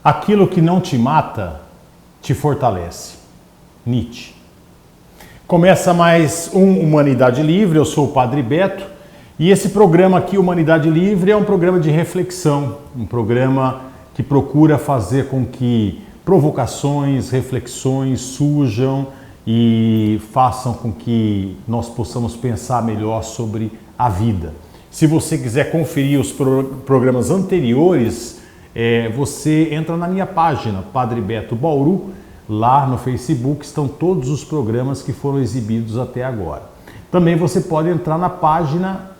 Aquilo que não te mata, te fortalece. Nietzsche. Começa mais um Humanidade Livre, eu sou o Padre Beto, e esse programa aqui, Humanidade Livre, é um programa de reflexão, um programa que procura fazer com que provocações, reflexões surjam e façam com que nós possamos pensar melhor sobre a vida. Se você quiser conferir os programas anteriores, você entra na minha página, Padre Beto Bauru. Lá no Facebook estão todos os programas que foram exibidos até agora. Também você pode entrar na página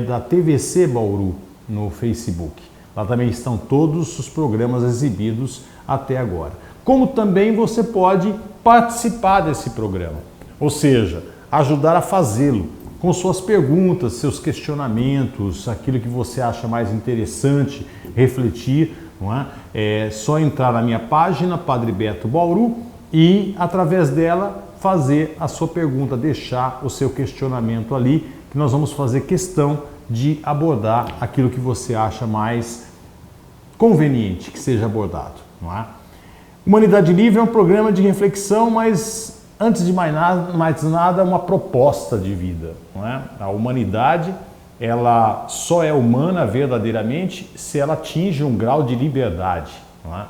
da TVC Bauru no Facebook. Lá também estão todos os programas exibidos até agora. Como também você pode participar desse programa, ou seja, ajudar a fazê-lo com suas perguntas, seus questionamentos, aquilo que você acha mais interessante, refletir. Não é? É só entrar na minha página, Padre Beto Bauru, e através dela fazer a sua pergunta, deixar o seu questionamento ali, que nós vamos fazer questão de abordar aquilo que você acha mais conveniente que seja abordado. Não é? Humanidade Livre é um programa de reflexão, mas antes de mais nada, uma proposta de vida. Não é? A humanidade, ela só é humana verdadeiramente se ela atinge um grau de liberdade. Não é?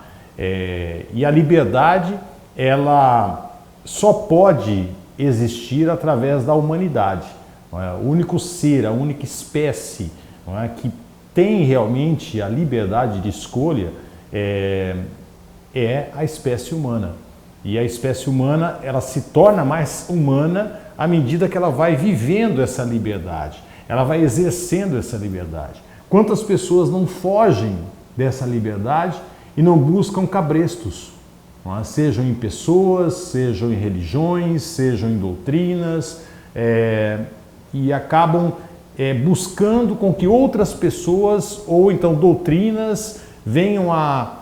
E a liberdade, ela só pode existir através da humanidade. Não é? O único ser, a única espécie, não é, que tem realmente a liberdade de escolha é a espécie humana. E a espécie humana, ela se torna mais humana à medida que ela vai vivendo essa liberdade. Ela vai exercendo essa liberdade. Quantas pessoas não fogem dessa liberdade e não buscam cabrestos? Não é? Sejam em pessoas, sejam em religiões, sejam em doutrinas, e acabam buscando com que outras pessoas ou então doutrinas venham a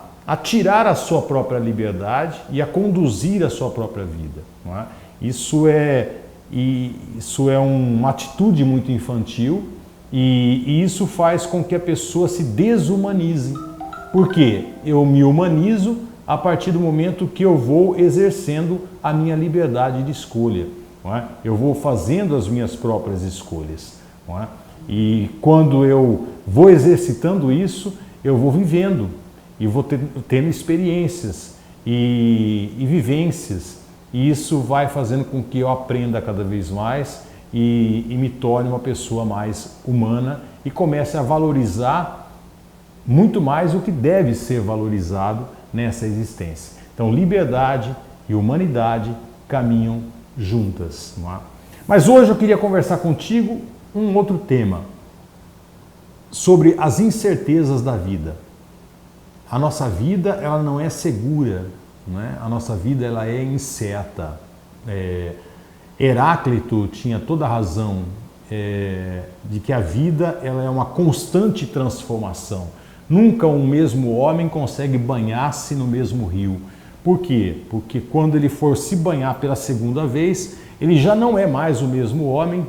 tirar a sua própria liberdade e a conduzir a sua própria vida. Não é? Isso é uma atitude muito infantil e isso faz com que a pessoa se desumanize. Por quê? Eu me humanizo a partir do momento que eu vou exercendo a minha liberdade de escolha. Não é? Eu vou fazendo as minhas próprias escolhas. Não é? E quando eu vou exercitando isso, eu vou vivendo e vou tendo experiências e vivências. E isso vai fazendo com que eu aprenda cada vez mais e me torne uma pessoa mais humana e comece a valorizar muito mais o que deve ser valorizado nessa existência. Então, liberdade e humanidade caminham juntas. Não é? Mas hoje eu queria conversar contigo um outro tema, sobre as incertezas da vida. A nossa vida, ela não é segura, né? A nossa vida, ela é incerta. Heráclito tinha toda a razão de que a vida, ela é uma constante transformação. Nunca um mesmo homem consegue banhar-se no mesmo rio. Por quê? Porque quando ele for se banhar pela segunda vez, ele já não é mais o mesmo homem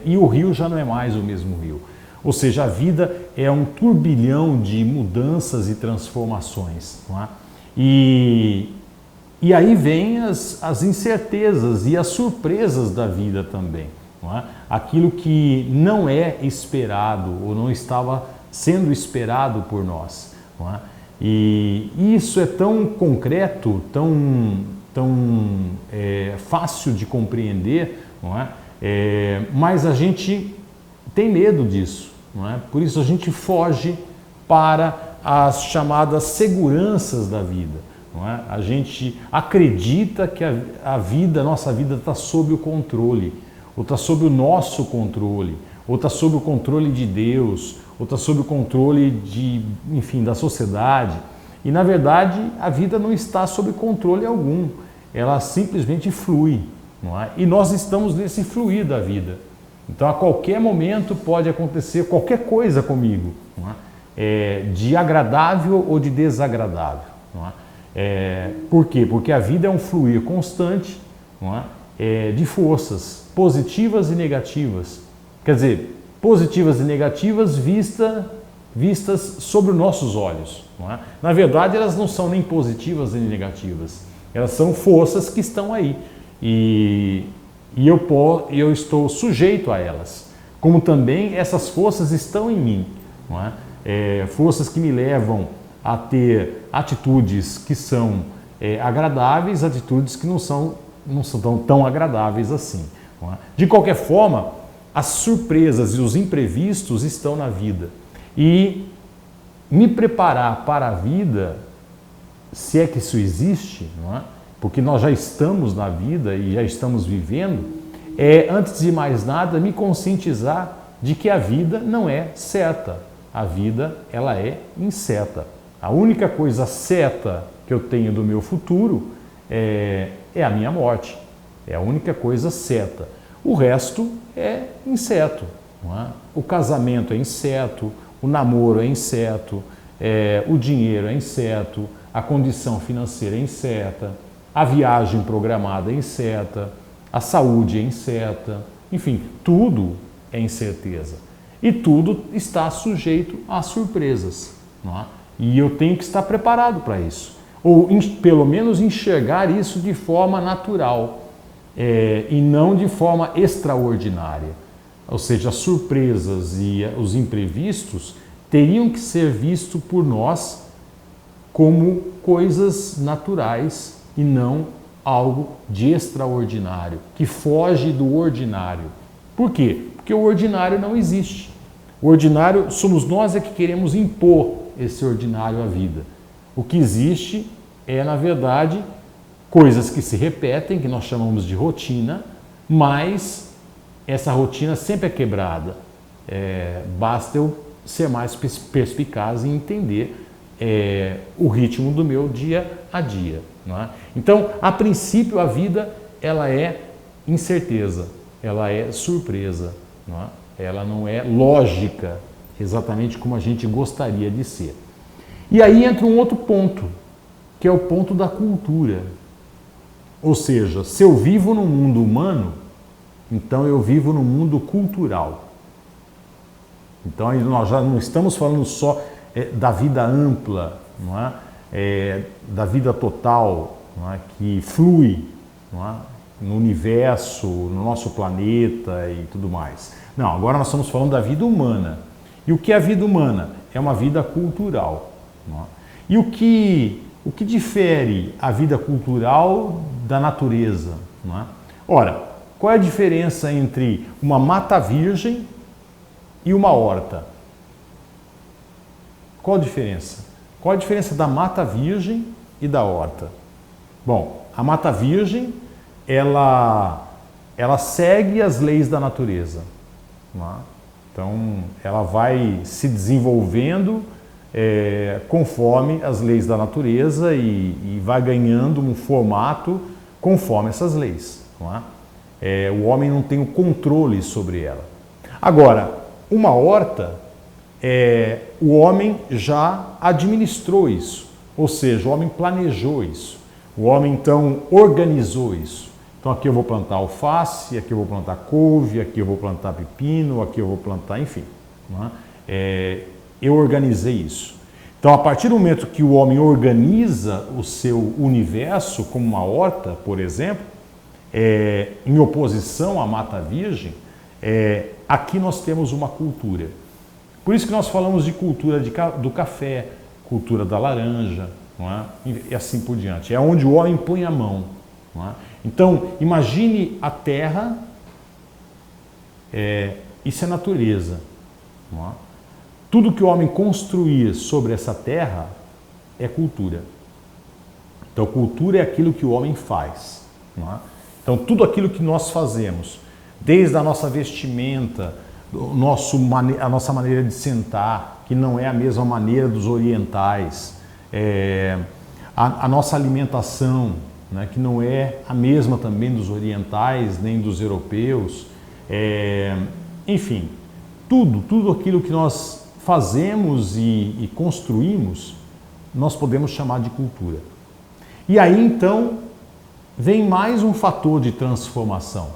e o rio já não é mais o mesmo rio. Ou seja, a vida é um turbilhão de mudanças e transformações. Não é? E aí vem as incertezas e as surpresas da vida também. Não é? Aquilo que não é esperado ou não estava sendo esperado por nós. Não é? E isso é tão concreto, tão fácil de compreender, não é? Mas a gente tem medo disso. Não é? Por isso a gente foge para as chamadas seguranças da vida. Não é? A gente acredita que a nossa vida está sob o controle, ou está sob o nosso controle, ou está sob o controle de Deus, ou está sob o controle da sociedade. E na verdade a vida não está sob controle algum, ela simplesmente flui. Não é? E nós estamos nesse fluir da vida. Então, a qualquer momento pode acontecer qualquer coisa comigo, não é? De agradável ou de desagradável. Não é? Por quê? Porque a vida é um fluir constante, não é? De forças positivas e negativas. Quer dizer, positivas e negativas vista vistas sobre os nossos olhos. Não é? Na verdade, elas não são nem positivas nem negativas. Elas são forças que estão aí e eu estou sujeito a elas. Como também essas forças estão em mim. Não é? Forças que me levam a ter atitudes que são agradáveis, atitudes que não são tão agradáveis assim. Não é? De qualquer forma, as surpresas e os imprevistos estão na vida. E me preparar para a vida, se é que isso existe, não é? Porque nós já estamos na vida e já estamos vivendo, antes de mais nada, me conscientizar de que a vida não é certa. A vida, ela é incerta. A única coisa certa que eu tenho do meu futuro é a minha morte. É a única coisa certa. O resto é incerto. Não é? O casamento é incerto, o namoro é incerto, o dinheiro é incerto, a condição financeira é incerta, a viagem programada é incerta, a saúde é incerta, enfim, tudo é incerteza. E tudo está sujeito a surpresas. Não é? E eu tenho que estar preparado para isso. Ou pelo menos enxergar isso de forma natural e não de forma extraordinária. Ou seja, as surpresas e os imprevistos teriam que ser vistos por nós como coisas naturais e não algo de extraordinário, que foge do ordinário. Por quê? Porque o ordinário não existe. O ordinário somos nós que queremos impor esse ordinário à vida. O que existe é, na verdade, coisas que se repetem, que nós chamamos de rotina, mas essa rotina sempre é quebrada. Basta eu ser mais perspicaz e entender o ritmo do meu dia a dia. Não é? Então, a princípio, a vida ela é incerteza, ela é surpresa, não é? Ela não é lógica, exatamente como a gente gostaria de ser. E aí entra um outro ponto, que é o ponto da cultura. Ou seja, se eu vivo no mundo humano, então eu vivo no mundo cultural. Então nós já não estamos falando só da vida ampla, não é? Da vida total, não é? Que flui, não é? No universo, no nosso planeta e tudo mais. Não, agora nós estamos falando da vida humana. E o que é a vida humana? É uma vida cultural. Não é? E o que difere a vida cultural da natureza? Não é? Ora, qual é a diferença entre uma mata virgem e uma horta? Qual a diferença? Qual a diferença da mata virgem e da horta? Bom, a mata virgem, ela segue as leis da natureza. Não é? Então, ela vai se desenvolvendo conforme as leis da natureza e vai ganhando um formato conforme essas leis. Não é? O homem não tem o controle sobre ela. Agora, uma horta, o homem já administrou isso, ou seja, o homem planejou isso, o homem então organizou isso. Então aqui eu vou plantar alface, aqui eu vou plantar couve, aqui eu vou plantar pepino, aqui eu vou plantar, enfim. Não é? Eu organizei isso. Então a partir do momento que o homem organiza o seu universo como uma horta, por exemplo, em oposição à mata virgem, aqui nós temos uma cultura. Por isso que nós falamos de cultura do café, cultura da laranja, não é? E assim por diante. É onde o homem põe a mão. Não é? Então, imagine a terra, isso é natureza. Não é? Tudo que o homem construir sobre essa terra é cultura. Então, cultura é aquilo que o homem faz. Não é? Então, tudo aquilo que nós fazemos, desde a nossa vestimenta, a nossa maneira de sentar, que não é a mesma maneira dos orientais, a nossa alimentação, né, que não é a mesma também dos orientais, nem dos europeus, enfim, tudo aquilo que nós fazemos e construímos, nós podemos chamar de cultura. E aí então vem mais um fator de transformação,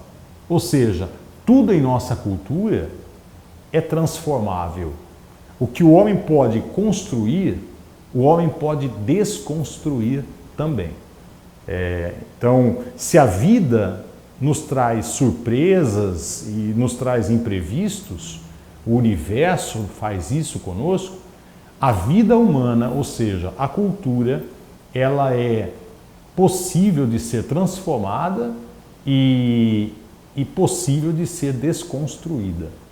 ou seja, tudo em nossa cultura é transformável. O que o homem pode construir, o homem pode desconstruir também. Então, se a vida nos traz surpresas e nos traz imprevistos, o universo faz isso conosco, a vida humana, ou seja, a cultura, ela é possível de ser transformada e possível de ser desconstruída.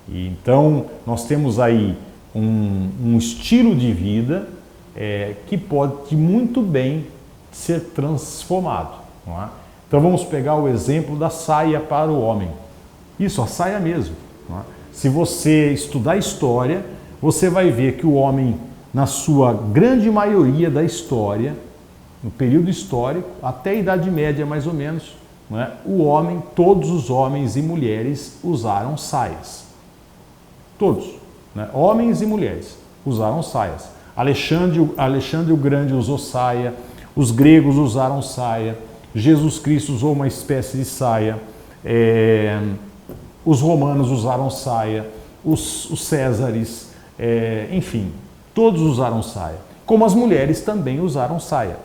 E então, nós temos aí um estilo de vida que pode muito bem ser transformado. Não é? Então, vamos pegar o exemplo da saia para o homem. Isso, a saia mesmo. Não é? Se você estudar história, você vai ver que o homem, na sua grande maioria da história, no período histórico, até a Idade Média mais ou menos, não é? O homem, todos os homens e mulheres usaram saias. Todos, né? Homens e mulheres usaram saias. Alexandre o Grande usou saia, os gregos usaram saia, Jesus Cristo usou uma espécie de saia, os romanos usaram saia, os Césares, enfim, todos usaram saia, como as mulheres também usaram saia.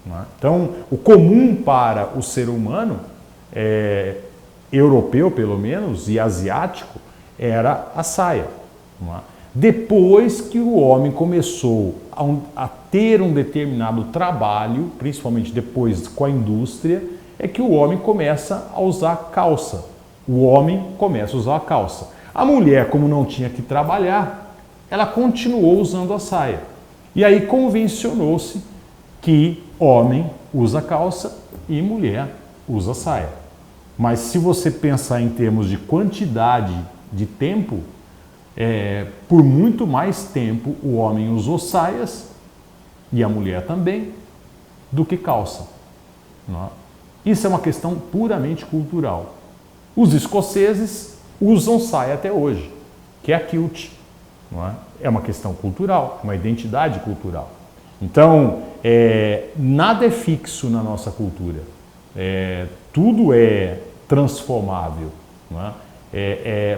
Não é? Então, o comum para o ser humano, europeu pelo menos, e asiático, era a saia. Não é? Depois que o homem começou a ter um determinado trabalho, principalmente depois com a indústria, é que o homem começa a usar calça. O homem começa a usar a calça. A mulher, como não tinha que trabalhar, ela continuou usando a saia. E aí convencionou-se que homem usa calça e mulher usa saia. Mas se você pensar em termos de quantidade de tempo, por muito mais tempo o homem usou saias, e a mulher também, do que calça. Não é? Isso é uma questão puramente cultural. Os escoceses usam saia até hoje, que é a kilt. Não é? É uma questão cultural, uma identidade cultural. Então, nada é fixo na nossa cultura. Tudo é transformável. Não é?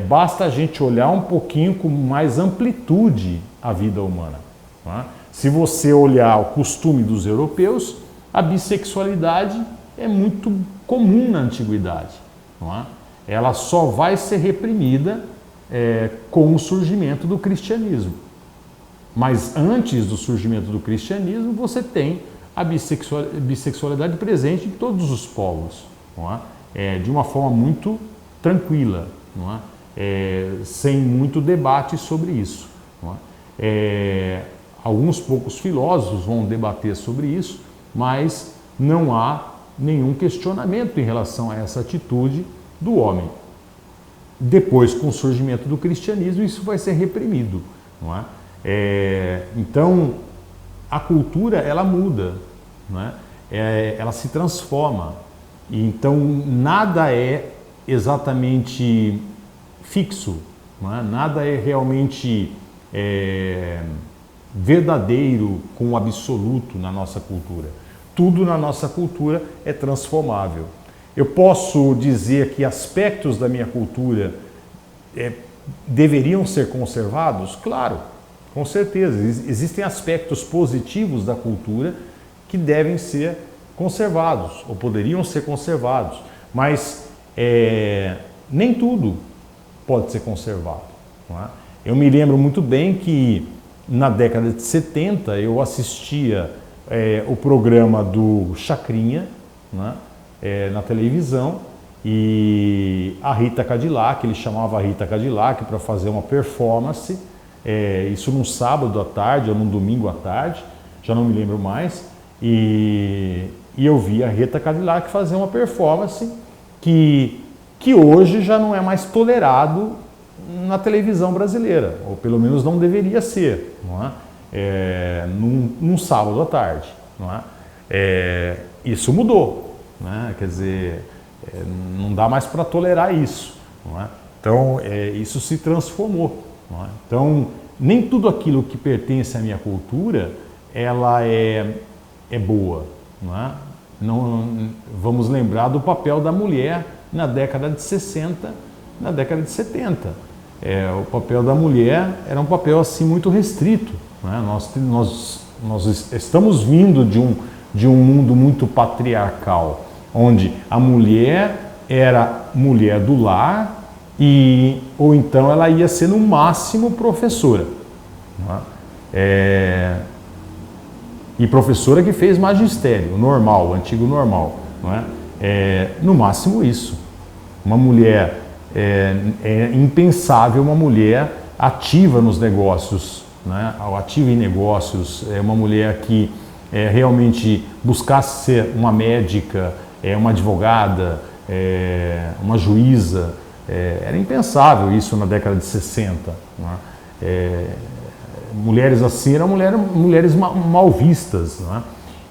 Basta a gente olhar um pouquinho com mais amplitude a vida humana. Não é? Se você olhar o costume dos europeus, a bissexualidade é muito comum na antiguidade. Não é? Ela só vai ser reprimida com o surgimento do cristianismo. Mas antes do surgimento do cristianismo, você tem a bissexualidade presente em todos os povos, não é? De uma forma muito tranquila, não é? Sem muito debate sobre isso. Não é? Alguns poucos filósofos vão debater sobre isso, mas não há nenhum questionamento em relação a essa atitude do homem. Depois, com o surgimento do cristianismo, isso vai ser reprimido. Não é? Então, a cultura, ela muda, não é? Ela se transforma. E então, nada é exatamente fixo, não é? Nada é realmente verdadeiro com o absoluto na nossa cultura. Tudo na nossa cultura é transformável. Eu posso dizer que aspectos da minha cultura deveriam ser conservados? Claro, com certeza. Existem aspectos positivos da cultura que devem ser conservados, ou poderiam ser conservados, mas nem tudo pode ser conservado. Não é? Eu me lembro muito bem que na década de 70 eu assistia o programa do Chacrinha, não é? Na televisão, e a Rita Cadillac, ele chamava a Rita Cadillac para fazer uma performance, isso num sábado à tarde ou num domingo à tarde, já não me lembro mais, e eu vi a Rita Cadillac fazer uma performance que hoje já não é mais tolerado na televisão brasileira, ou pelo menos não deveria ser, não é? Num sábado à tarde. Não é? Isso mudou. Né? Quer dizer, não dá mais para tolerar isso. Não é? Então, isso se transformou. Não é? Então, nem tudo aquilo que pertence à minha cultura, ela é boa. Não é? Não, vamos lembrar do papel da mulher na década de 60, na década de 70. o papel da mulher era um papel assim muito restrito, né? Nós estamos vindo de um mundo muito patriarcal, onde a mulher era mulher do lar ou então ela ia ser no máximo professora, né? E professora que fez magistério, normal, o antigo normal, não é? No máximo isso. Uma mulher, é impensável uma mulher ativa nos negócios, né? Ativa em negócios, uma mulher que realmente buscasse ser uma médica, uma advogada, uma juíza. Era impensável isso na década de 60. Né? Mulheres assim eram mulheres mal vistas. Né?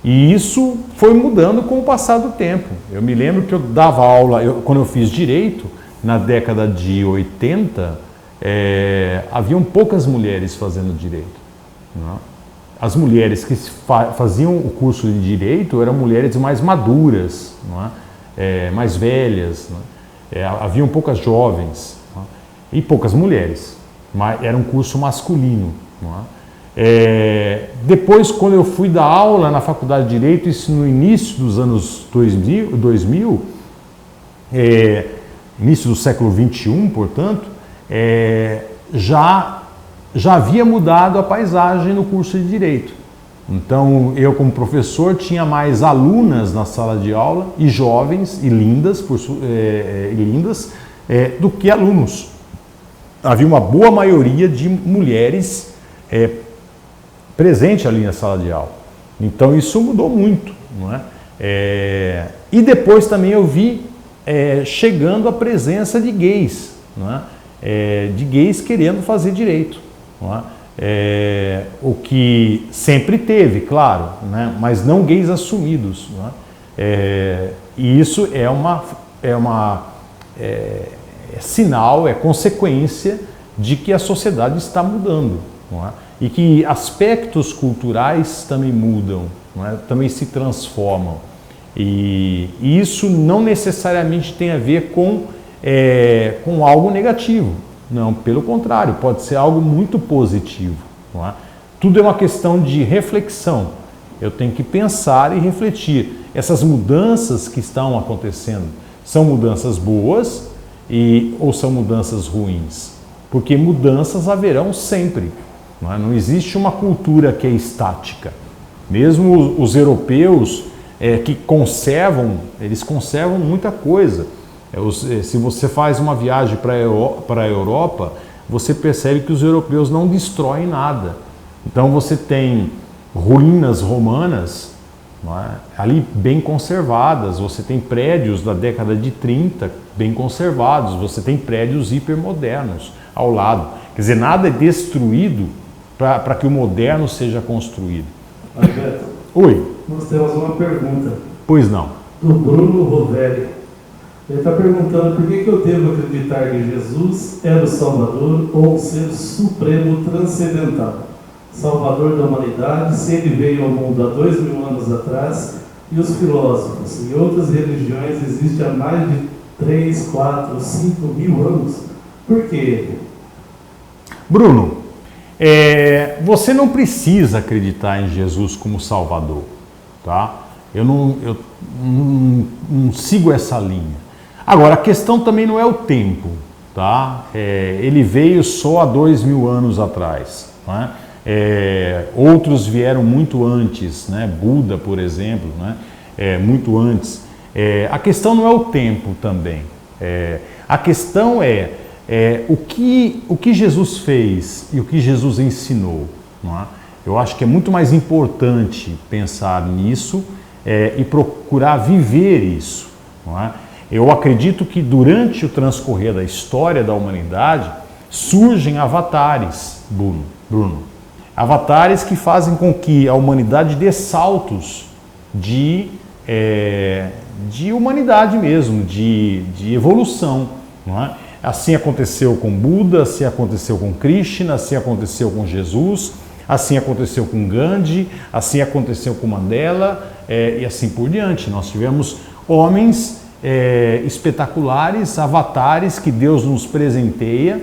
E isso foi mudando com o passar do tempo. Eu me lembro que eu dava aula, quando eu fiz direito, na década de 80, haviam poucas mulheres fazendo direito. Né? As mulheres que faziam o curso de direito eram mulheres mais maduras, não é? Mais velhas, não é? Haviam poucas jovens, não é? E poucas mulheres, mas era um curso masculino. Não é? Depois, quando eu fui dar aula na faculdade de Direito, isso no início dos anos 2000, início do século XXI, portanto, já havia mudado a paisagem no curso de Direito. Então, eu como professor tinha mais alunas na sala de aula, e jovens, e lindas, do que alunos. Havia uma boa maioria de mulheres presente ali na sala de aula. Então isso mudou muito, não é? E depois também eu vi chegando a presença de gays, não é? De gays querendo fazer direito, não é? O que sempre teve, claro, né? Mas não gays assumidos, não é? E isso é sinal, é consequência de que a sociedade está mudando, não é? E que aspectos culturais também mudam, não é? Também se transformam. E isso não necessariamente tem a ver com algo negativo. Não, pelo contrário, pode ser algo muito positivo. Não é? Tudo é uma questão de reflexão. Eu tenho que pensar e refletir. Essas mudanças que estão acontecendo são mudanças boas ou são mudanças ruins? Porque mudanças haverão sempre. Não existe uma cultura que é estática. Mesmo os europeus que conservam, eles conservam muita coisa. Se você faz uma viagem para a Europa, você percebe que os europeus não destroem nada. Então você tem ruínas romanas, não é? Ali bem conservadas, você tem prédios da década de 30 bem conservados, você tem prédios hipermodernos ao lado. Quer dizer, nada é destruído para que o moderno seja construído. Alberto, oi. Nós temos uma pergunta. Pois não. Do Bruno Rovelli. Ele está perguntando por que eu devo acreditar que Jesus era o Salvador ou um ser supremo transcendental, Salvador da humanidade, se ele veio ao mundo há 2000 anos atrás e os filósofos e outras religiões existem há mais de 3, 4, 5 mil anos. Por que? Bruno, você não precisa acreditar em Jesus como Salvador, tá? Eu não sigo essa linha. Agora, a questão também não é o tempo, tá? Ele veio só há 2000 anos atrás, né? Outros vieram muito antes, né? Buda, por exemplo, né? Muito antes. A questão não é o tempo também. A questão o que Jesus fez e o que Jesus ensinou, não é? Eu acho que é muito mais importante pensar nisso e procurar viver isso, não é? Eu acredito que durante o transcorrer da história da humanidade surgem avatares, Bruno. Avatares que fazem com que a humanidade dê saltos de humanidade mesmo, de evolução, não é? Assim aconteceu com Buda, assim aconteceu com Krishna, assim aconteceu com Jesus, assim aconteceu com Gandhi, assim aconteceu com Mandela e assim por diante. Nós tivemos homens espetaculares, avatares que Deus nos presenteia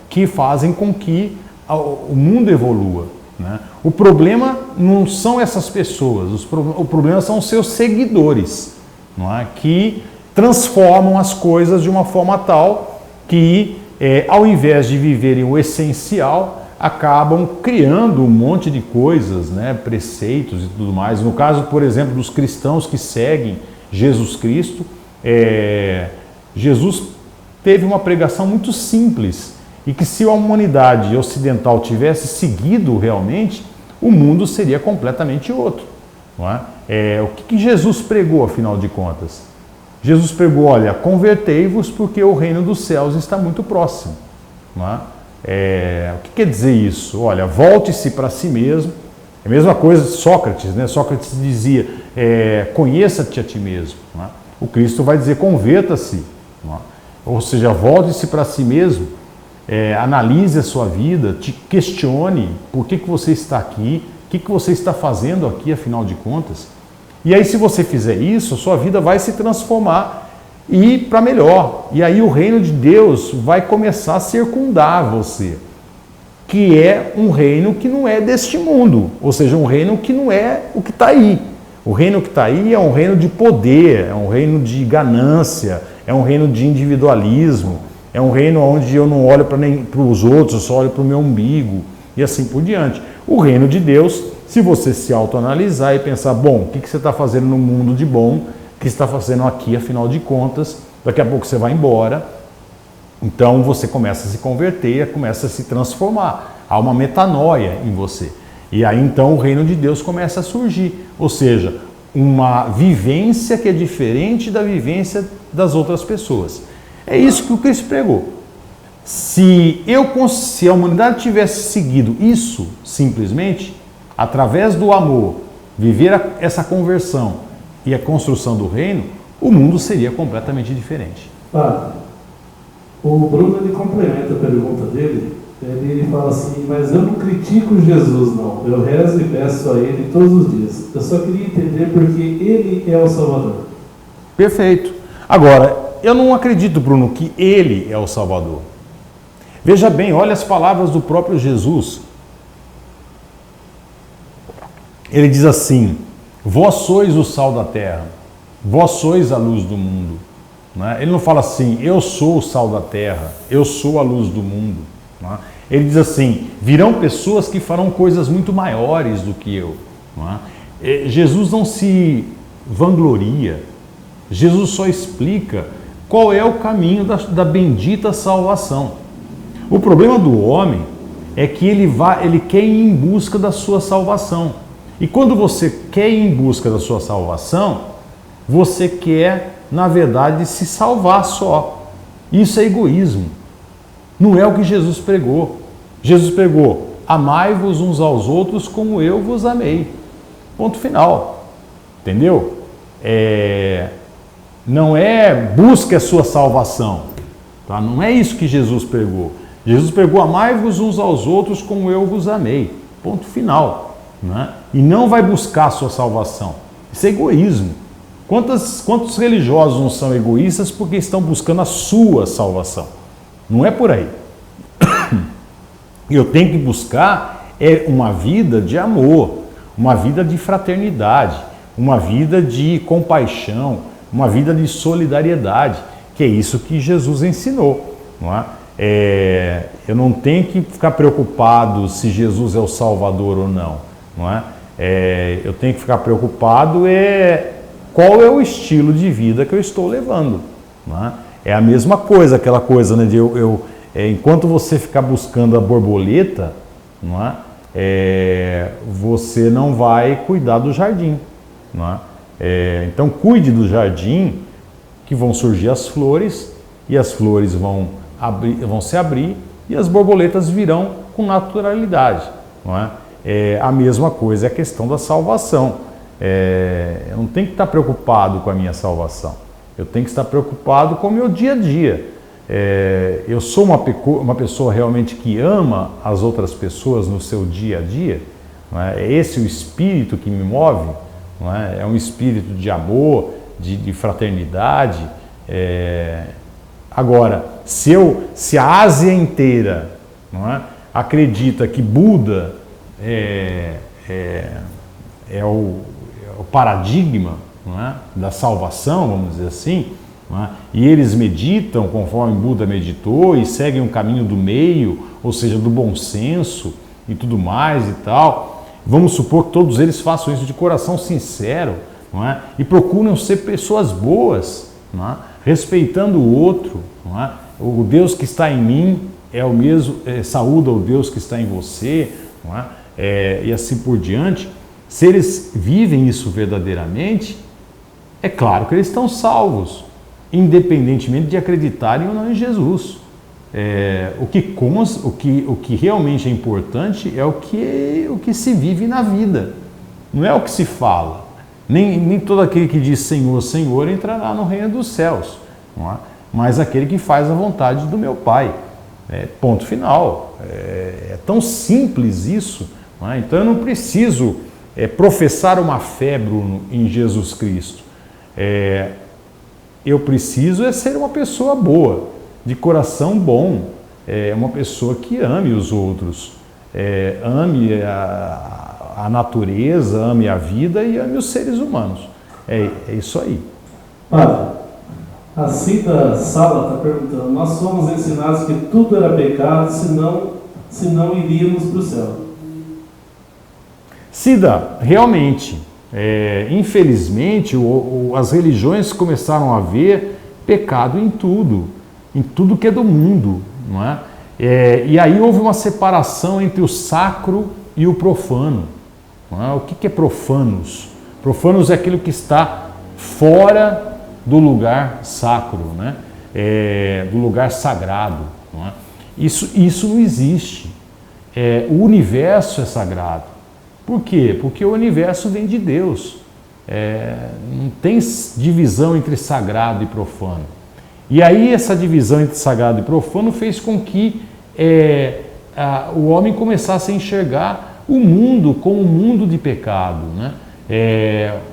que fazem com que o mundo evolua, né? O problema não são essas pessoas, o problema são os seus seguidores, não é? Que transformam as coisas de uma forma tal que, ao invés de viverem o essencial, acabam criando um monte de coisas, né? Preceitos e tudo mais. No caso, por exemplo, dos cristãos que seguem Jesus Cristo, Jesus teve uma pregação muito simples e que, se a humanidade ocidental tivesse seguido realmente, o mundo seria completamente outro, não é? O que Jesus pregou, afinal de contas? Jesus pregou, olha, convertei-vos porque o reino dos céus está muito próximo, não é? O que quer dizer isso? Olha, volte-se para si mesmo. É a mesma coisa de Sócrates, né? Sócrates dizia, conheça-te a ti mesmo, não é? O Cristo vai dizer, converta-se, não é? Ou seja, volte-se para si mesmo, analise a sua vida, te questione por que você está aqui, o que você está fazendo aqui, afinal de contas. E aí, se você fizer isso, a sua vida vai se transformar e para melhor. E aí o reino de Deus vai começar a circundar você, que é um reino que não é deste mundo, ou seja, um reino que não é o que está aí. O reino que está aí é um reino de poder, é um reino de ganância, é um reino de individualismo, é um reino onde eu não olho para os outros, eu só olho para o meu umbigo e assim por diante. O reino de Deus, se você se autoanalisar e pensar, bom, o que você está fazendo no mundo de bom, o que você está fazendo aqui, afinal de contas, daqui a pouco você vai embora, então você começa a se converter, começa a se transformar, há uma metanoia em você. E aí então o reino de Deus começa a surgir, ou seja, uma vivência que é diferente da vivência das outras pessoas. É isso que o Cristo pregou. Se a humanidade tivesse seguido isso simplesmente, através do amor, viver essa conversão e a construção do reino, o mundo seria completamente diferente. O Bruno, ele complementa a pergunta dele. Ele fala assim, mas eu não critico Jesus, não. Eu rezo e peço a Ele todos os dias. Eu só queria entender porque Ele é o Salvador. Perfeito. Agora, eu não acredito, Bruno, que Ele é o Salvador. Veja bem, olha as palavras do próprio Jesus. Ele diz assim, vós sois o sal da terra, vós sois a luz do mundo. Ele não fala assim, eu sou o sal da terra, eu sou a luz do mundo. Ele diz assim, virão pessoas que farão coisas muito maiores do que eu. Jesus não se vangloria, Jesus só explica qual é o caminho da bendita salvação. O problema do homem é que ele quer ir em busca da sua salvação. E quando você quer ir em busca da sua salvação, você quer, na verdade, se salvar só. Isso é egoísmo. Não é o que Jesus pregou. Jesus pregou, amai-vos uns aos outros como eu vos amei. Ponto final. Entendeu? Não é busque a sua salvação. Tá? Não é isso que Jesus pregou. Jesus pregou, amai-vos uns aos outros como eu vos amei. Ponto final. Né? E não vai buscar a sua salvação. Isso é egoísmo. Quantos religiosos não são egoístas porque estão buscando a sua salvação? Não é por aí. Eu tenho que buscar uma vida de amor, uma vida de fraternidade, uma vida de compaixão, uma vida de solidariedade, que é isso que Jesus ensinou. Não é? Eu não tenho que ficar preocupado se Jesus é o Salvador ou não. Não é? Eu tenho que ficar preocupado qual é o estilo de vida que eu estou levando. Não é? É a mesma coisa, aquela coisa, né, de enquanto você ficar buscando a borboleta, não é? Você não vai cuidar do jardim. Não é? Então cuide do jardim, que vão surgir as flores, e as flores vão se abrir, e as borboletas virão com naturalidade. Não é? A mesma coisa é a questão da salvação. Eu não tenho que estar preocupado com a minha salvação. Eu tenho que estar preocupado com o meu dia a dia. Eu sou uma pessoa realmente que ama as outras pessoas no seu dia a dia. Não é? Esse o espírito que me move. Não é? É um espírito de amor, de fraternidade. Agora, se a Ásia inteira, não é, acredita que Buda é o paradigma, não é, da salvação, vamos dizer assim, não é, e eles meditam conforme Buda meditou e seguem um caminho do meio, ou seja, do bom senso e tudo mais e tal, vamos supor que todos eles façam isso de coração sincero, não é, e procuram ser pessoas boas, não é, respeitando o outro, não é? O Deus que está em mim é o mesmo, saúda o Deus que está em você, não é? E assim por diante. Se eles vivem isso verdadeiramente, é claro que eles estão salvos, independentemente de acreditarem ou não em Jesus. O que realmente é importante é o que se vive na vida, não é o que se fala. Nem todo aquele que diz Senhor, Senhor entrará no reino dos céus, não é? Mas aquele que faz a vontade do meu Pai. Ponto final. É tão simples isso, não é? Então eu não preciso professar uma fé, Bruno, em Jesus Cristo. Eu preciso ser uma pessoa boa, de coração bom, uma pessoa que ame os outros, ame a natureza, ame a vida e ame os seres humanos. É isso aí. Padre, a Cida Sala está perguntando: nós somos ensinados que tudo era pecado, senão iríamos para o céu. Cida, realmente, infelizmente, as religiões começaram a ver pecado em tudo que é do mundo, não é? E aí houve uma separação entre o sacro e o profano. Não é? O que é profanos? Profanos é aquilo que está fora do lugar sacro, né? Do lugar sagrado. Não é? Isso não existe. O universo é sagrado. Por quê? Porque o universo vem de Deus. Não tem divisão entre sagrado e profano. E aí essa divisão entre sagrado e profano fez com que o homem começasse a enxergar o mundo como um mundo de pecado, né?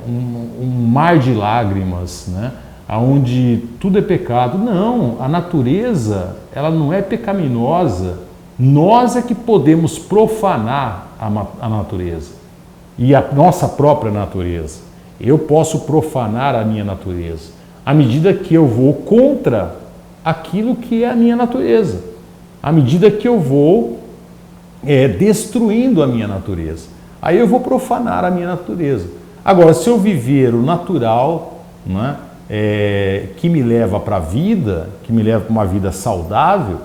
Um mar de lágrimas, né? Onde tudo é pecado. Não, a natureza ela não é pecaminosa. Nós é que podemos profanar a natureza e a nossa própria natureza. Eu posso profanar a minha natureza à medida que eu vou contra aquilo que é a minha natureza, à medida que eu vou destruindo a minha natureza. Aí eu vou profanar a minha natureza. Agora, se eu viver o natural, né, que me leva para a vida, que me leva para uma vida saudável,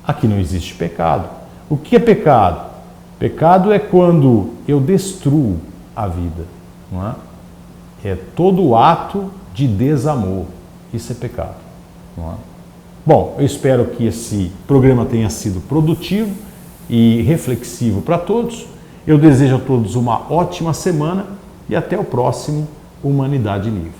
aqui não existe pecado. O que é pecado? Pecado é quando eu destruo a vida, não é? É todo ato de desamor. Isso é pecado, não é? Bom, eu espero que esse programa tenha sido produtivo e reflexivo para todos. Eu desejo a todos uma ótima semana e até o próximo Humanidade Livre.